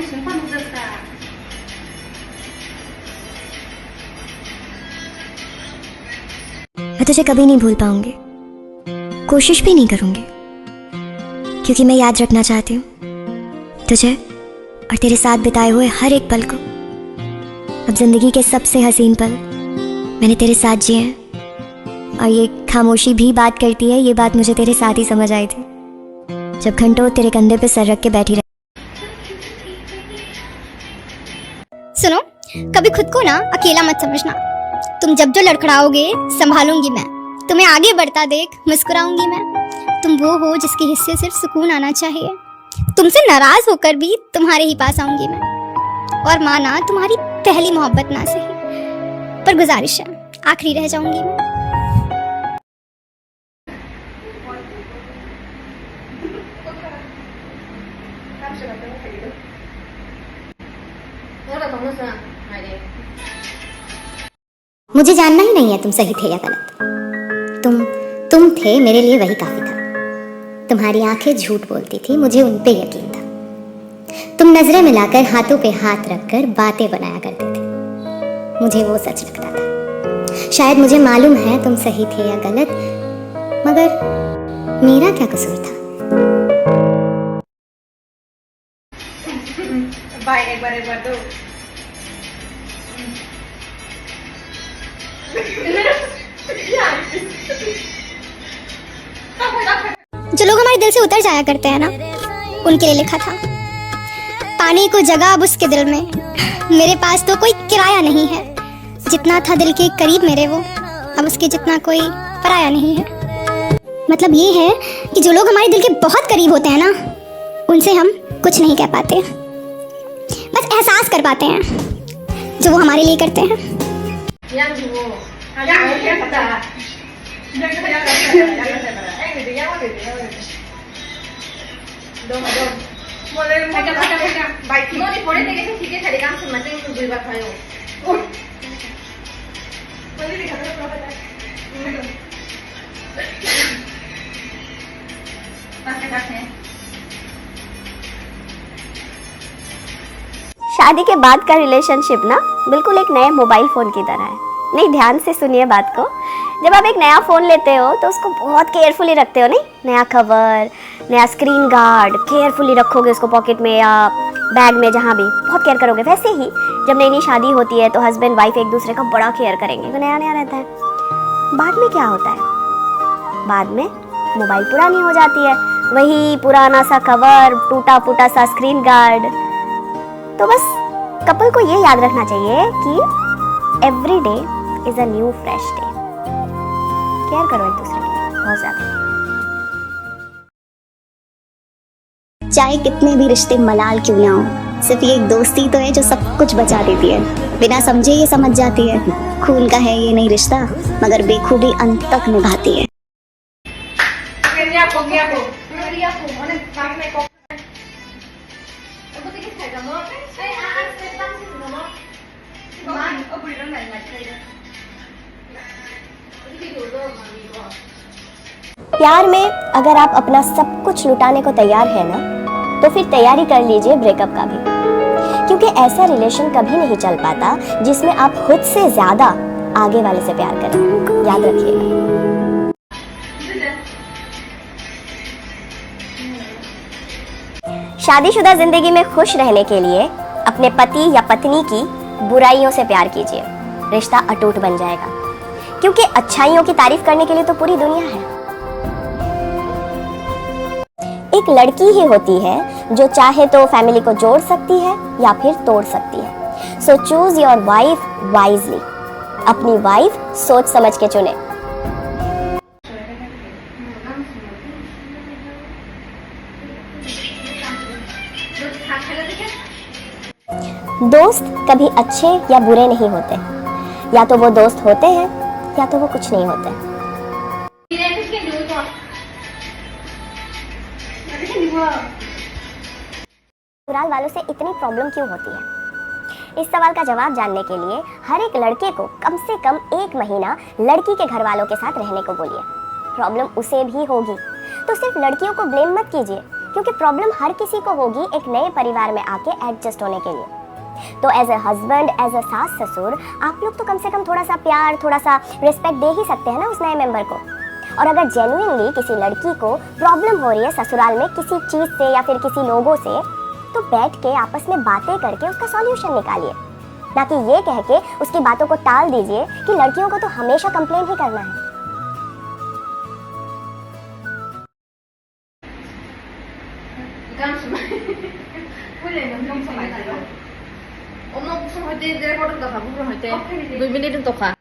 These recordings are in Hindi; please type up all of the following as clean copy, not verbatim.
情况就是的。मैं तुझे कभी नहीं भूल पाऊंगी, कोशिश भी नहीं करूंगी, क्योंकि मैं याद रखना चाहती हूँ तुझे और तेरे साथ बिताए हुए हर एक पल को। अब जिंदगी के सबसे हसीन पल मैंने तेरे साथ जिए हैं, और ये खामोशी भी बात करती है। ये बात मुझे तेरे साथ ही समझ आई थी, जब घंटों तेरे कंधे पे सर रख के बैठी रही। सुनो, कभी खुद को ना अकेला मत समझना। तुम जब जो लड़खड़ाओगे संभालूंगी मैं, तुम्हें आगे बढ़ता देख मुस्कुराऊंगी मैं। तुम वो हो जिसके हिस्से सिर्फ सुकून आना चाहिए। तुमसे नाराज होकर भी तुम्हारे ही पास आऊंगी मैं, और माना तुम्हारी पहली मोहब्बत ना सही, पर गुजारिश है आखिरी रह जाऊंगी मैं। मुझे जानना ही नहीं है तुम सही थे या गलत। तुम थे मेरे लिए, वही काफी था। तुम्हारी आंखें झूठ बोलती थी, मुझे उन पे यकीन था। तुम नजरें मिलाकर हाथों पे हाथ रखकर बातें बनाया करते थे, मुझे वो सच लगता था। शायद मुझे मालूम है तुम सही थे या गलत, मगर मेरा क्या कसूर था? बाय, एक बार दो। जो लोग हमारे दिल से उतर जाया करते हैं ना, उनके लिए लिखा था। पाने को जगह अब उसके दिल में, मेरे पास तो कोई किराया नहीं है। जितना था दिल के करीब मेरे वो, अब उसके जितना कोई पराया नहीं है। मतलब ये है कि जो लोग हमारे दिल के बहुत करीब होते हैं ना, उनसे हम कुछ नहीं कह पाते, बस एहसास कर पाते हैं जो वो हमारे लिए करते हैं। शादी के बाद का रिलेशनशिप ना बिल्कुल एक नए मोबाइल फ़ोन की तरह है। नहीं, ध्यान से सुनिए बात को। जब आप एक नया फ़ोन लेते हो तो उसको बहुत केयरफुली रखते हो, नहीं? नया कवर, नया स्क्रीन गार्ड, केयरफुली रखोगे उसको पॉकेट में या बैग में, जहाँ भी बहुत केयर करोगे। वैसे ही जब नई नई शादी होती है तो हस्बैंड वाइफ एक दूसरे का बड़ा केयर करेंगे, तो नया नया रहता है। बाद में क्या होता है? बाद में मोबाइल पुरानी हो जाती है, वही पुराना सा कवर, टूटा फूटा सा स्क्रीन गार्ड। तो बस कपल को ये याद रखना चाहिए कि every day is a new fresh day. Care करो एक दूसरे की बहुत ज्यादा। चाहे कितने भी रिश्ते मलाल क्यों ना हो, सिर्फ ये एक दोस्ती तो है जो सब कुछ बचा देती है। बिना समझे ये समझ जाती है, खून का है ये नहीं रिश्ता, मगर बेखूबी अंत तक निभाती है। प्यार में अगर आप अपना सब कुछ लुटाने को तैयार है ना, तो फिर तैयारी कर लीजिए ब्रेकअप का भी, क्योंकि ऐसा रिलेशन कभी नहीं चल पाता जिसमें आप खुद से ज्यादा आगे वाले से प्यार करें। याद रखिएगा। शादीशुदा जिंदगी में खुश रहने के लिए अपने पति या पत्नी की बुराइयों से प्यार कीजिए, रिश्ता अटूट बन जाएगा, क्योंकि अच्छाइयों की तारीफ करने के लिए तो पूरी दुनिया है। एक लड़की ही होती है जो चाहे तो फैमिली को जोड़ सकती है या फिर तोड़ सकती है। So choose your wife wisely. अपनी वाइफ सोच समझ के चुने। दोस्त कभी अच्छे या बुरे नहीं होते, या तो वो दोस्त होते हैं या तो वो कुछ नहीं होते। ससुराल वालों से इतनी प्रॉब्लम क्यों होती है? इस सवाल का जवाब जानने के लिए हर एक लड़के को कम से कम 1 महीना लड़की के घर वालों के साथ रहने को बोलिए। प्रॉब्लम उसे भी होगी, तो सिर्फ लड़कियों को ब्लेम मत कीजिए। क्योंकि प्रॉब्लम हर किसी को होगी एक नए परिवार में आके एडजस्ट होने के लिए। तो as a husband, as a सास ससुर, आप लोग तो कम से कम थोड़ा सा प्यार, थोड़ा सा रिस्पेक्ट दे ही सकते हैं ना उस नए मेंबर को। और अगर जेन्युइनली किसी लड़की को प्रॉब्लम हो रही है ससुराल में किसी चीज़ से या फिर किसी लोगों से, तो बैठ के आपस में बातें करके उसका सॉल्यूशन निकालिए, ना कि ये कह के उसकी बातों को टाल दीजिए कि लड़कियों को तो हमेशा कंप्लेन ही करना है। 엄마 국수 할 때 내가 걸었다 가부로 할 때. 물미리는 또 가.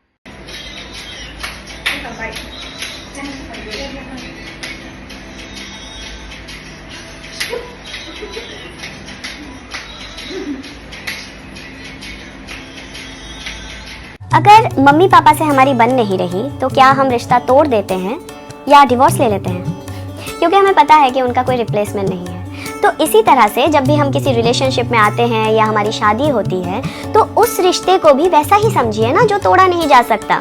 अगर मम्मी पापा से हमारी बन नहीं रही तो क्या हम रिश्ता तोड़ देते हैं या डिवोर्स ले लेते हैं, क्योंकि हमें पता है कि उनका कोई रिप्लेसमेंट नहीं है। तो इसी तरह से जब भी हम किसी रिलेशनशिप में आते हैं या हमारी शादी होती है, तो उस रिश्ते को भी वैसा ही समझिए ना जो तोड़ा नहीं जा सकता।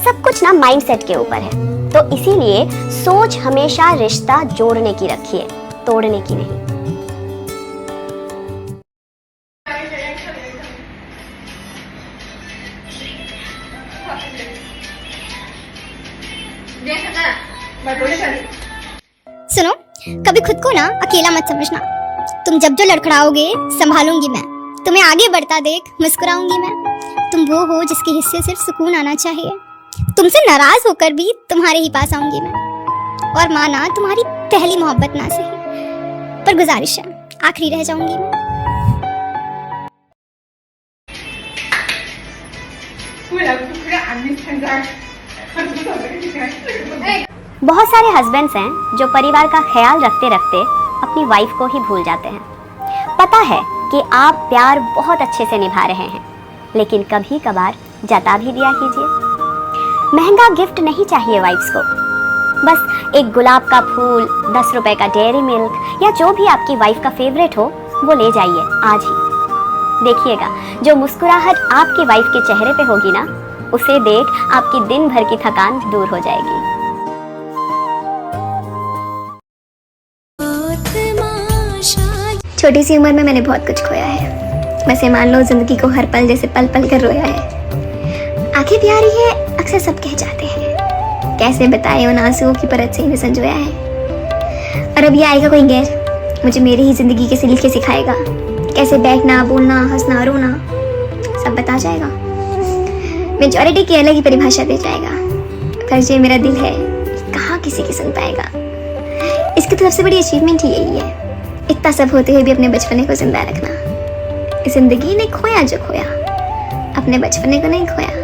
सब कुछ ना माइंडसेट के ऊपर है। तो इसीलिए सोच हमेशा रिश्ता जोड़ने की रखिए, तोड़ने की नहीं। सुनो, कभी खुद को ना अकेला मत समझना। तुम जब जो लड़खड़ाओगे संभालूंगी मैं, तुम्हें आगे बढ़ता देख मुस्कुराऊंगी मैं। तुम वो हो जिसके हिस्से सिर्फ सुकून आना चाहिए। तुमसे नाराज होकर भी तुम्हारे ही पास आऊंगी मैं। और माना तुम्हारी पहली मोहब्बत ना सही, पर गुजारिश है आखिरी रह जाऊंगी मैं। बहुत सारे हस्बैंड्स हैं जो परिवार का ख्याल रखते रखते अपनी वाइफ को ही भूल जाते हैं। पता है कि आप प्यार बहुत अच्छे से निभा रहे हैं, लेकिन कभी कभार जता भी दिया कीजिए। महंगा गिफ्ट नहीं चाहिए वाइफ्स को, बस एक गुलाब का फूल, 10 रुपए का डेयरी मिल्क या जो भी आपकी वाइफ का फेवरेट हो वो ले जाइए आज ही। देखिएगा जो मुस्कुराहट आपकी वाइफ के चेहरे पे होगी ना, उसे देख आपकी दिन भर की थकान दूर हो जाएगी। छोटी सी उम्र में मैंने बहुत कुछ खोया है। वैसे मान लो जिंदगी को हर पल जैसे पल पल कर रोया है। आंखें प्यारी है अक्सर सब कह जाते हैं, कैसे बताए उन आंसुओं की परत से इन्हें संजोया है। और अब ये आएगा कोई गैर, मुझे मेरी ही जिंदगी के सलीके सिखाएगा, कैसे बैठना, बोलना, हंसना, रोना सब बता जाएगा। मेजॉरिटी की अलग ही परिभाषा दे जाएगा। पर जो मेरा दिल है कहाँ किसी की सुन पाएगा। इसकी तो सबसे बड़ी अचीवमेंट ही यही है, इतना सब होते हुए भी अपने बचपने को जिंदा रखना। जिंदगी ने खोया जो खोया, अपने बचपने को नहीं खोया।